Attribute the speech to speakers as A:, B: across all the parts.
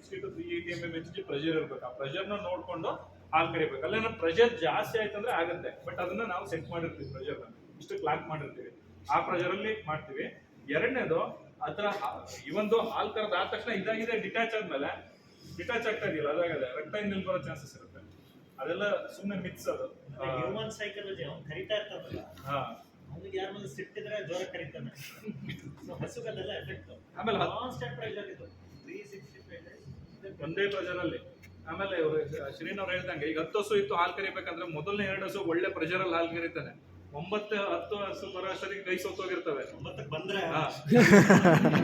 A: 360 to 380 mm pressure ಇರಬೇಕು. ಆ ಪ್ರೆಷರ್ನ ನೋಡ್ಕೊಂಡು ಹಾಲು ಕರಿಬೇಕು. ಅಲ್ಲೇನೋ ಪ್ರೆಷರ್ ಜಾಸ್ತಿ ಆಯ್ತಂದ್ರೆ ಆಗುತ್ತೆ, ಬಟ್ ಅದನ್ನ ನಾವು ಸೆಟ್ ಮಾಡಿರ್ತೀವಿ, ಪ್ರೆಷರ್ನ ಇಷ್ಟು ಲಾಕ್ ಮಾಡಿರ್ತೀವಿ, ಆ ಪ್ರೆಷರಲ್ಲಿ ಮಾಡ್ತೀವಿ. ಎರಡನೇದು ಅದರ ಇವೊಂದು ಹಾಲು ಕರೆದ ಆದ ತಕ್ಷಣ ಇದಾಗಿದೆ ಡಿಟ್ಯಾಚ್ ಆದ್ಮೇಲೆ ಡಿಟ್ಯಾಚ್ ಆಗ್ತಾ ಇದೆಯಲ್ಲ, ಅದಾಗದೆ ರಕ್ತ ಹಿಂದಿಲ್ ಬರೋ ಚಾನ್ಸಸ್ ಇರುತ್ತೆ. ಅದೆಲ್ಲ ಸುಮ್ಮನೆ ಮಿಕ್ಸ್ ಅದು.
B: ಹ್ಯೂಮನ್ ಸೈಕಾಲಜಿ ಅವ್ನು ಕರಿತಾ ಇರ್ತಾನಲ್ಲ, ಅವ್ನಿಗೆ ಯಾರ ಮೇಲೆ ಸಿಟ್ಟಿದ್ರೆ ಜ್ವರ ಕರಿತಾನೆ. ಸೊ ಹಸುಗಲ್ಲೆಲ್ಲ ಎಫೆಕ್ಟ್.
A: ಆಮೇಲೆ
B: ಕಾನ್ಸ್ಟೆಂಟ್ ಪ್ರೆಷರ್ ಇದು 365
A: ಒಂದೇ ಪ್ರೆಷರ್ ಅಲ್ಲಿ. ಆಮೇಲೆ ಶ್ರೀನ್ ಅವ್ರು ಹೇಳ್ದಂಗೆ ಈಗ 10 ಹಸು ಇತ್ತು ಹಾಲು ಕರಿಬೇಕಂದ್ರೆ ಮೊದಲನೇ 2 ಹಸು ಒಳ್ಳೆ ಪ್ರೆಷರ್ ಅಲ್ಲಿ ಹಾಲು ಕರಿತಾನೆ. 9-10 ಹಸು ಬರೋ ಅಷ್ಟೊತ್ತಿಗೆ ಕೈ ಸೋತೋಗಿರ್ತವೆ.
B: 9ಕ್ಕೆ ಬಂದ್ರೆ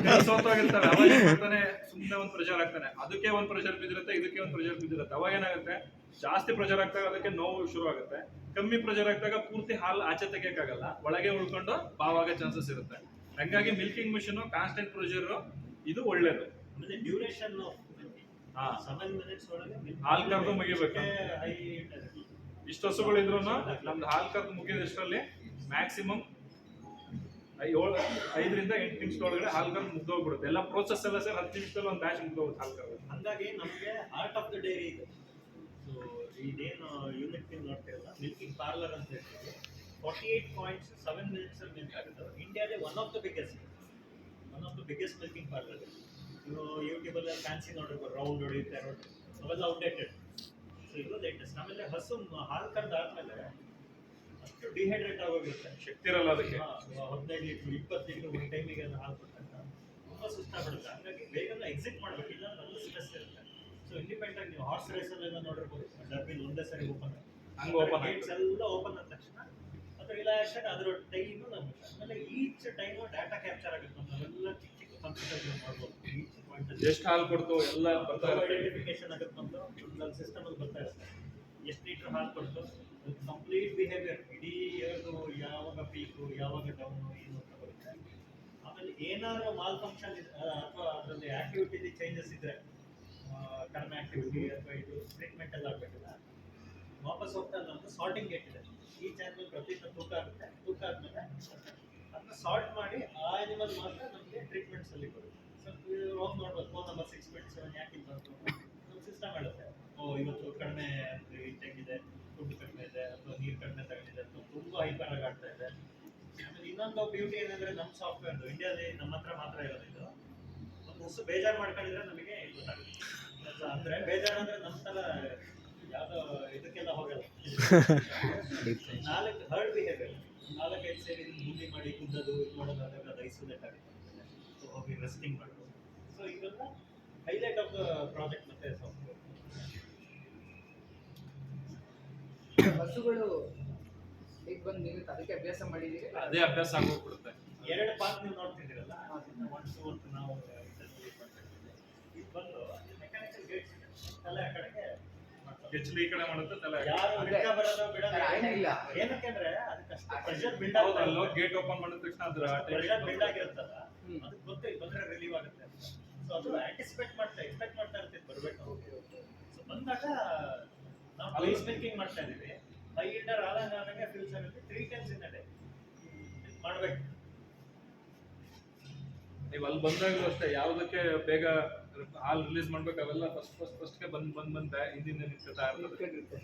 A: ಕೈ ಸೋತೋಗಿರ್ತವೆ. ಅವಾಗ ಏನ್ ಮಾಡ್ತಾನೆ, ಸುಮ್ಮನೆ ಒಂದು ಪ್ರೆಷರ್ ಆಗ್ತಾನೆ. ಅದಕ್ಕೆ ಒಂದು ಪ್ರೆಷರ್ ಬಿದ್ದಿರುತ್ತೆ, ಇದಕ್ಕೆ ಒಂದು ಪ್ರೆಷರ್ ಬಿದ್ದಿರುತ್ತೆ. ಅವಾಗ ಏನಾಗುತ್ತೆ, ಜಾಸ್ತಿ ಪ್ರೆಷರ್ ಆಗ್ತಾಗ ಅದಕ್ಕೆ ನೋವು ಶುರು ಆಗುತ್ತೆ. ಕಮ್ಮಿ ಪ್ರೆಷರ್ ಆಗ್ತಾಗ ಪೂರ್ತಿ ಹಾಲು ಆಚೆ ತೆಗಿಯಕ್ಕಾಗಲ್ಲ, ಒಳಗೆ ಉಳ್ಕೊಂಡು ಬಾವಾಗೋ ಚಾನ್ಸಸ್ ಇರುತ್ತೆ. ಹಂಗಾಗಿ ಮಿಲ್ಕಿಂಗ್ ಮಿಷನ್ ಕಾನ್ಸ್ಟೆಂಟ್ ಪ್ರೆಷರ್ ಇದು ಒಳ್ಳೇದು.
B: ಆಮೇಲೆ ಡ್ಯೂರೇಷನ್ 7 minutes ಒಳಗೆ
A: ಹಾಲು ಕರೆದು ಮುಗಿಬೇಕು. ಇಷ್ಟು ಹಸುಗಳಿದ್ರು ನಮ್ದು ಹಾಲು ಕರೆದು ಮುಗಿಯೋದಷ್ಟರಲ್ಲಿ ಮ್ಯಾಕ್ಸಿಮಮ್ 5ರಿಂದ 8 ನಿಮಿಷದೊಳಗಡೆ ಹಾಲು ಕರೆದು ಮುಗ್ದೋಗ್ಬಿಡುತ್ತೆ. ಎಲ್ಲ ಪ್ರೋಸೆಸ್ ಎಲ್ಲ ಸೇರಿ 10 ನಿಮಿಷದಲ್ಲಿ ಒಂದು ಬ್ಯಾಚ್ ಮುಗ್ದೋಗುತ್ತೆ ಹಾಲು ಕರೆದು.
B: ಹಂಗಾಗಿ ನಮಗೆ ಆರ್ಟ್ ಆಫ್ ದ ಡೈರಿ ಇದೆ. ಸೊ ಇದೇನು ಯೂನಿಟ್ ನೀವು ನೋಡ್ತಿರಲ್ಲ, ಮಿಲ್ಕಿಂಗ್ ಪಾರ್ಲರ್ ಅಂತ ಹೇಳ್ತೀವಿ. 48.7 minutes ಅಲ್ಲಿ ಮಿಲ್ಕ್ ಆಗುತ್ತೆ. ಇಂಡಿಯಾದೇ one of the biggest milking parlour. ನೀವು ಯೂಟ್ಯೂಬಲ್ಲಿ ಫ್ಯಾನ್ಸಿ ನೋಡಿರ್ಬೋದು, ರೌಂಡ್ ಹೊಡೆಯುತ್ತೆ, ಅವೆಲ್ಲ ಔಟ್ಡೇಟೆಡ್. ಸೊ ಇದು ಲೇಟೆಸ್ಟ್. ಆಮೇಲೆ ಹಸು ಹಾಲು ಕರೆದಾದ್ಮೇಲೆ ಅಷ್ಟು ಡಿಹೈಡ್ರೇಟ್ ಆಗೋಗಿರುತ್ತೆ,
A: ಶಕ್ತಿ ಇರಲ್ಲ ಅದಕ್ಕೆ.
B: 15 ಲೀಟ್ರ್ 20 ಲೀಟ್ರ್ ಒಂದು ಟೈಮಿಗೆ ಅದು ಹಾಲು ಕೊಟ್ಟಾಗ ತುಂಬ ಸುಸ್ತಾಗ್ಬಿಡುತ್ತೆ. ಹಾಗಾಗಿ ಬೇಗನೆ ಎಕ್ಸಿಟ್ ಮಾಡಬೇಕು, ಇಲ್ಲ നല്ല ಸ್ಟ್ರೆಸ್ ಇರುತ್ತೆ. ಸೊ ಇಂಡಿಪೆಂಡೆಂಟ್ ಆಗಿ ನೀವು ಹಾರ್ಸ್ ರೇಸಲ್ಲೆಲ್ಲ ನೋಡಿರ್ಬೋದು, ಡಬ್ಬಿನ ಒಂದೇ ಸರಿ ಓಪನ್ ಗೇಟ್ಸ್ ಎಲ್ಲ ಓಪನ್ ಆದ ತಕ್ಷಣ ಅದು ರಿಲ್ಯಾಕ್ಸ್ ಆಗಿ ಅದರ ಟೈಮು ನಮಗೆ. ಆಮೇಲೆ ಈಚ್ ಟೈಮು ಡಾಟಾ ಕ್ಯಾಪ್ಚರ್ ಆಗುತ್ತೆ. ನಾವೆಲ್ಲ ಚಿಕ್ಕ ಚಿಕ್ಕ ಕಂಪ್ಯೂಟರ್ ಮಾಡ್ಬೋದು. ಈಚ್ ಪಾಯಿಂಟ್
A: ಎಷ್ಟು ಹಾಲು ಕೊಡ್ತು ಎಲ್ಲ
B: ಐಡೆಂಟಿಫಿಕೇಶನ್ ಆಗುತ್ತೆ. ನಮ್ಮದು ಒಂದು ಸಿಸ್ಟಮಲ್ಲಿ ಬರ್ತಾ ಇರುತ್ತೆ, ಎಷ್ಟು ಲೀಟ್ರ್ ಹಾಲು ಕೊಡ್ತು, ಕಂಪ್ಲೀಟ್ ಬಿಹೇವಿಯರ್ ಇಡೀ ಇಯರ್ದು, ಯಾವಾಗ ಪೀಕು ಯಾವಾಗ ಡೌನು ಏನು ಅಂತ ಬರುತ್ತೆ. ಆಮೇಲೆ ಏನಾದರೂ ಮಾಲ್ ಫಂಕ್ಷನ್ ಅಥವಾ ಅದರಲ್ಲಿ ಆಕ್ಟಿವಿಟಿ ಚೇಂಜಸ್ ಇದ್ದರೆ, ಕಡಿಮೆ ಆಕ್ಟಿವಿಟಿ ಅಥವಾ ಇದು ಟ್ರೀಟ್ಮೆಂಟ್ ಎಲ್ಲ ಆಗಬೇಕಿಲ್ಲ, ವಾಪಸ್ ಹೋಗ್ತಾ ನಮ್ಮದು ಸಾರ್ಟಿಂಗ್ ಗೇಟ್ ಇದೆ. ಈ ಚಾನಲ್ ಪ್ರತಿದಿನ ತೂಕ ಆಗುತ್ತೆ. ತೂಕ ಆದಮೇಲೆ ಅದನ್ನ ಸಾರ್ಟ್ ಮಾಡಿ ಆ ಆನಿಮಲ್ ಮಾತ್ರ ನಮಗೆ ಟ್ರೀಟ್ಮೆಂಟ್ಸಲ್ಲಿ ಬರುತ್ತೆ. ಸೊ ಹೋಗಿ ನೋಡ್ಬೋದು, ಫೋನ್ ನಂಬರ್ 6.7 ಯಾಕೆ ಇಲ್ಲ ಬಂತು, ನಮ್ಮ ಸಿಸ್ಟಮ್ ಹೇಳುತ್ತೆ. ಇವತ್ತು ಕಡಿಮೆ ಇಂಟೆಕ್ ಇದೆ, ಫುಡ್ ಕಡಿಮೆ ಇದೆ, ಅಥವಾ ನೀರು ಕಡಿಮೆ ತಗೊಂಡಿದೆ, ಅಥವಾ ತುಂಬ ಹೈಪರ್ ಆಗಿ ಆಗ್ತಾ ಇದೆ. ಆಮೇಲೆ ಇನ್ನೊಂದು ಬ್ಯೂಟಿ ಏನಂದರೆ, ನಮ್ಮ ಸಾಫ್ಟ್ವೇರ್ದು ಇಂಡಿಯಾದಲ್ಲಿ ನಮ್ಮ ಹತ್ರ ಮಾತ್ರ ಇರೋದು ಇದು. ಒಂದು ಹೊಸ ಬೇಜಾರು ಮಾಡ್ಕೊಂಡಿದ್ರೆ ನಮಗೆ ಗೊತ್ತಾಗುತ್ತೆ. ಅಂದರೆ ಬೇಜಾರು ಅಂದರೆ ನಮ್ಮ ಥರ ಯಾವುದೋ ಇದಕ್ಕೆಲ್ಲ ಹೋಗಲ್ಲ. 4 ಹರ್ಡ್ ಬಿಹೇವಿಯರ್, 4-5 ಸೇರಿ ಮೂವಿ ಮಾಡಿ ಕುದ್ದದು ಇದು ಮಾಡೋದಾದಾಗ ಅದು ಐಸೋಲೇಟ್ ಆಗುತ್ತೆ. ಸೊ ಹೋಗಿ ರೆಸ್ಟಿಂಗ್ ಮಾಡೋದು. ಸೊ ಇವೆಲ್ಲ ಹೈಲೈಟ್ ಆಫ್ ದ ಪ್ರಾಜೆಕ್ಟ್. ಮತ್ತೆ ಸಾಫ್ಟ್ವೇರ್
C: ಹಸುಗಳು ಈಗ ಬಂದು ನೀವು ಅದಕ್ಕೆ ಅಭ್ಯಾಸ ಮಾಡಿದ್ದೀರಿ,
A: ಅದೇ ಅಭ್ಯಾಸ ಆಗೋಗ್ಬಿಡುತ್ತೆ.
B: 2 ಪಾರ್ಟ್ ನೀವು ನೋಡ್ತಿದ್ದೀರಲ್ಲ, 1 2 ಅಂತ ನಾವು ಇದು ಬಂದು ಮೆಕ್ಯಾನಿಕಲ್ ಗೇಟ್ಸ್ ತಲೆ ಆ ಕಡೆಗೆ
A: ಹೆಚ್ಚು ಈ ಕಡೆ ಮಾಡುತ್ತೆ, ತಲೆ
B: ಯಾರು ಬಿಡ್ತಾ ಬರೋದು ಬಿಡೋದು
C: ಇಲ್ಲ.
B: ಏನಕ್ಕೆ ಅಂದ್ರೆ ಅದಕ್ಕೆ ಅಷ್ಟು ಪ್ರೆಷರ್ ಬಿಲ್ಡ್
A: ಹೌದಲ್ಲೋ, ಗೇಟ್ ಓಪನ್ ಮಾಡಿದ ತಕ್ಷಣ ಅದ್ರ
B: ಪ್ರೆಷರ್ ಬಿಲ್ಡ್ ಆಗಿರುತ್ತಲ್ಲ, ಅದಕ್ಕೆ ಗೊತ್ತು ಇದು ಬಂದ್ರೆ ರಿಲೀವ್ ಆಗುತ್ತೆ ಅಂತ. ಸೊ ಅದು ಎಕ್ಸ್ಪೆಕ್ಟ್ ಮಾಡ್ತಾ ಇರ್ತೀವಿ ಬರಬೇಕು. ಸೊ ಬಂದಾಗ ನಾವು ರೈಸ್ ಮಿಲ್ಕಿಂಗ್ ಮಾಡ್ತಾ ಇದೀವಿ. ಹೈ ಇಂಡರ್ ಆದಂಗೆ ಫ್ಯೂಚರ್ ಅಲ್ಲಿ 3 times ಇನ್ ಅ ಡೇ ಮಾಡಬೇಕು.
A: ನೀವು ಅಲ್ಲಿ ಬಂದಾಗಲೂ ಅಷ್ಟೇ, ಯಾವುದಕ್ಕೆ ಬೇಗ ಹಾಲು ರಿಲೀಸ್ ಮಾಡ್ಬೇಕು ಅವೆಲ್ಲ ಫಸ್ಟ್ಗೆ ಬಂದ್ ಹಿಂದಿನ ನಿಂತ್ಕೊತಾ ಇರ್ತದೆ.